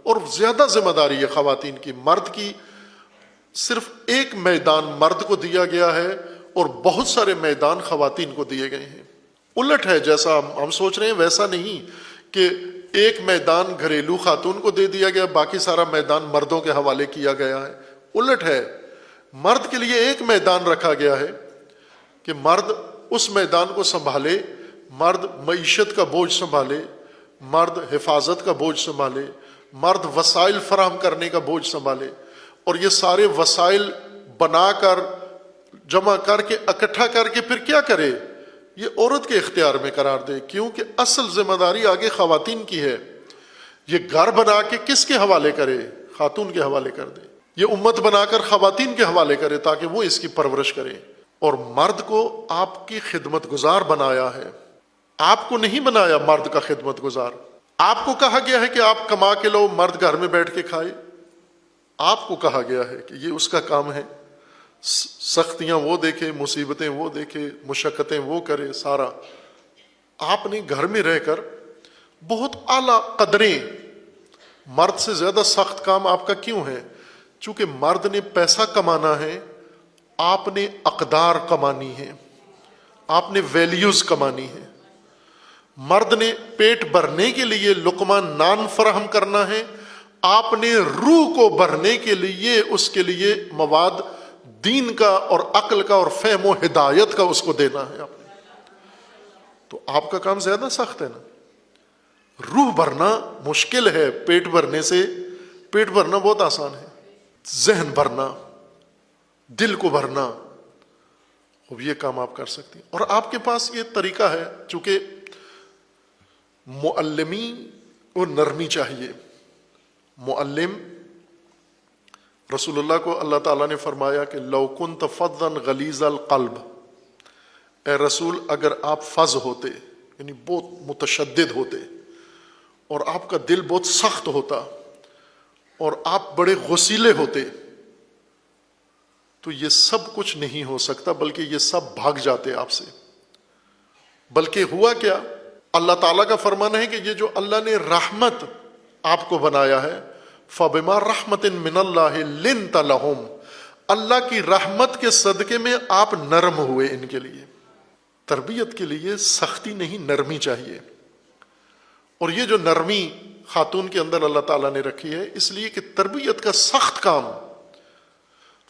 اور زیادہ ذمہ داری ہے خواتین کی. مرد کی صرف ایک میدان مرد کو دیا گیا ہے اور بہت سارے میدان خواتین کو دیے گئے ہیں. الٹ ہے، جیسا ہم سوچ رہے ہیں ویسا نہیں کہ ایک میدان گھریلو خاتون کو دے دیا گیا، باقی سارا میدان مردوں کے حوالے کیا گیا ہے. الٹ ہے، مرد کے لیے ایک میدان رکھا گیا ہے کہ مرد اس میدان کو سنبھالے، مرد معیشت کا بوجھ سنبھالے، مرد حفاظت کا بوجھ سنبھالے، مرد وسائل فراہم کرنے کا بوجھ سنبھالے. اور یہ سارے وسائل بنا کر، جمع کر کے، اکٹھا کر کے پھر کیا کرے؟ یہ عورت کے اختیار میں قرار دے، کیونکہ اصل ذمہ داری آگے خواتین کی ہے. یہ گھر بنا کے کس کے حوالے کرے؟ خاتون کے حوالے کر دے. یہ امت بنا کر خواتین کے حوالے کرے تاکہ وہ اس کی پرورش کریں. اور مرد کو آپ کی خدمت گزار بنایا ہے، آپ کو نہیں بنایا مرد کا خدمت گزار. آپ کو کہا گیا ہے کہ آپ کما کے لو، مرد گھر میں بیٹھ کے کھائے. آپ کو کہا گیا ہے کہ یہ اس کا کام ہے، سختیاں وہ دیکھے، مصیبتیں وہ دیکھے، مشقتیں وہ کرے. سارا آپ نے گھر میں رہ کر بہت اعلیٰ قدریں. مرد سے زیادہ سخت کام آپ کا کیوں ہے؟ چونکہ مرد نے پیسہ کمانا ہے، آپ نے اقدار کمانی ہے، آپ نے ویلیوز کمانی ہے. مرد نے پیٹ بھرنے کے لیے لقمہ نان فراہم کرنا ہے، آپ نے روح کو بھرنے کے لیے اس کے لیے مواد دین کا اور عقل کا اور فہم و ہدایت کا اس کو دینا ہے. آپ نے تو آپ کا کام زیادہ سخت ہے نا. روح بھرنا مشکل ہے پیٹ بھرنے سے، پیٹ بھرنا بہت آسان ہے. ذہن بھرنا، دل کو بھرنا، اب یہ کام آپ کر سکتے ہیں. اور آپ کے پاس یہ طریقہ ہے، چونکہ معلمی اور نرمی چاہیے. معلم، رسول اللہ کو اللہ تعالیٰ نے فرمایا کہ لو کنت فظا غلیظ القلب، اے رسول اگر آپ فظ ہوتے، یعنی بہت متشدد ہوتے، اور آپ کا دل بہت سخت ہوتا، اور آپ بڑے غصیلے ہوتے، تو یہ سب کچھ نہیں ہو سکتا، بلکہ یہ سب بھاگ جاتے آپ سے. بلکہ ہوا کیا؟ اللہ تعالیٰ کا فرمانا ہے کہ یہ جو اللہ نے رحمت آپ کو بنایا ہے، فَبِمَا رَحْمَةٍ مِّنَ اللَّهِ لِنْتَ لَهُمْ، اللہ کی رحمت کے صدقے میں آپ نرم ہوئے ان کے لیے. تربیت کے لیے سختی نہیں، نرمی چاہیے. اور یہ جو نرمی خاتون کے اندر اللہ تعالیٰ نے رکھی ہے، اس لیے کہ تربیت کا سخت کام،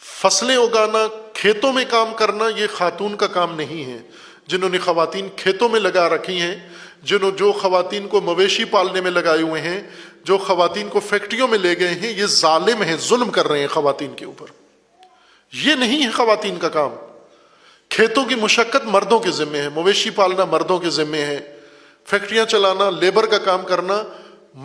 فصلیں اگانا، کھیتوں میں کام کرنا، یہ خاتون کا کام نہیں ہے. جنہوں نے خواتین کھیتوں میں لگا رکھی ہیں، جو خواتین کو مویشی پالنے میں لگائے ہوئے ہیں، جو خواتین کو فیکٹریوں میں لے گئے ہیں، یہ ظالم ہیں، ظلم کر رہے ہیں خواتین کے اوپر. یہ نہیں ہے خواتین کا کام. کھیتوں کی مشقت مردوں کے ذمے ہے، مویشی پالنا مردوں کے ذمے ہے، فیکٹریاں چلانا، لیبر کا کام کرنا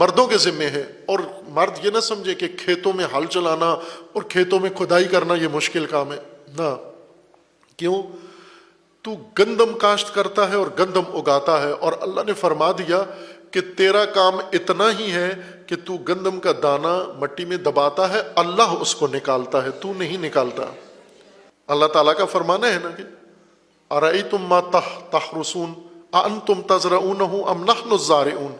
مردوں کے ذمے ہے. اور مرد یہ نہ سمجھے کہ کھیتوں میں ہل چلانا اور کھیتوں میں کھدائی کرنا یہ مشکل کام ہے. نہ، کیوں؟ تو گندم کاشت کرتا ہے اور گندم اگاتا ہے، اور اللہ نے فرما دیا کہ تیرا کام اتنا ہی ہے کہ تو گندم کا دانہ مٹی میں دباتا ہے، اللہ اس کو نکالتا ہے، تو نہیں نکالتا. اللہ تعالیٰ کا فرمانا ہے نا کہ أَرَأَيْتُمْ مَا تَحْرُثُونَ أَأَنْتُمْ تَزْرَعُونَهُ أَمْ نَحْنُ الزَّارِعُونَ.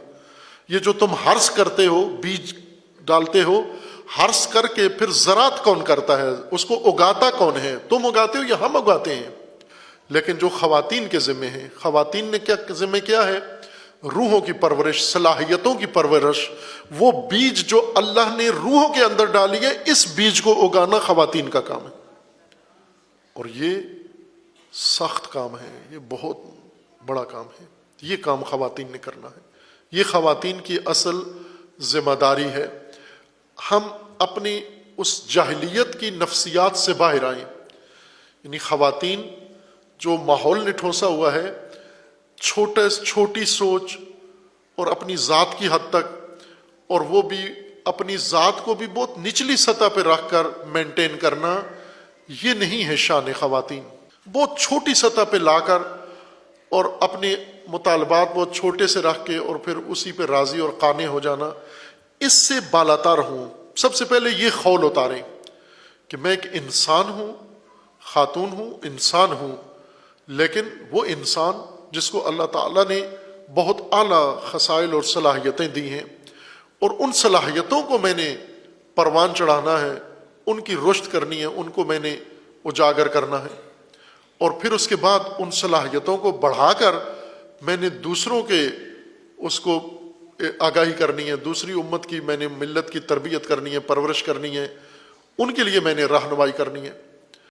یہ جو تم ہرس کرتے ہو، بیج ڈالتے ہو، ہرس کر کے پھر زراعت کون کرتا ہے؟ اس کو اگاتا کون ہے؟ تم اگاتے ہو یا ہم اگاتے ہیں؟ لیکن جو خواتین کے ذمے ہیں، خواتین نے کیا ذمے کیا ہے؟ روحوں کی پرورش، صلاحیتوں کی پرورش. وہ بیج جو اللہ نے روحوں کے اندر ڈالی ہے، اس بیج کو اگانا خواتین کا کام ہے. اور یہ سخت کام ہے، یہ بہت بڑا کام ہے. یہ کام خواتین نے کرنا ہے. یہ خواتین کی اصل ذمہ داری ہے. ہم اپنی اس جاہلیت کی نفسیات سے باہر آئیں. یعنی خواتین جو ماحول نے ٹھوسا ہوا ہے، چھوٹی سوچ اور اپنی ذات کی حد تک، اور وہ بھی اپنی ذات کو بھی بہت نچلی سطح پہ رکھ کر مینٹین کرنا، یہ نہیں ہے شان خواتین. بہت چھوٹی سطح پہ لا کر اور اپنے مطالبات بہت چھوٹے سے رکھ کے اور پھر اسی پہ راضی اور قانع ہو جانا، اس سے بالاتر ہوں. سب سے پہلے یہ خول اتاریں کہ میں ایک انسان ہوں، خاتون ہوں، انسان ہوں، لیکن وہ انسان جس کو اللہ تعالیٰ نے بہت اعلیٰ خصائل اور صلاحیتیں دی ہیں، اور ان صلاحیتوں کو میں نے پروان چڑھانا ہے، ان کی رشد کرنی ہے، ان کو میں نے اجاگر کرنا ہے، اور پھر اس کے بعد ان صلاحیتوں کو بڑھا کر میں نے دوسروں کے اس کو آگاہی کرنی ہے، دوسری امت کی میں نے ملت کی تربیت کرنی ہے، پرورش کرنی ہے، ان کے لیے میں نے رہنمائی کرنی ہے۔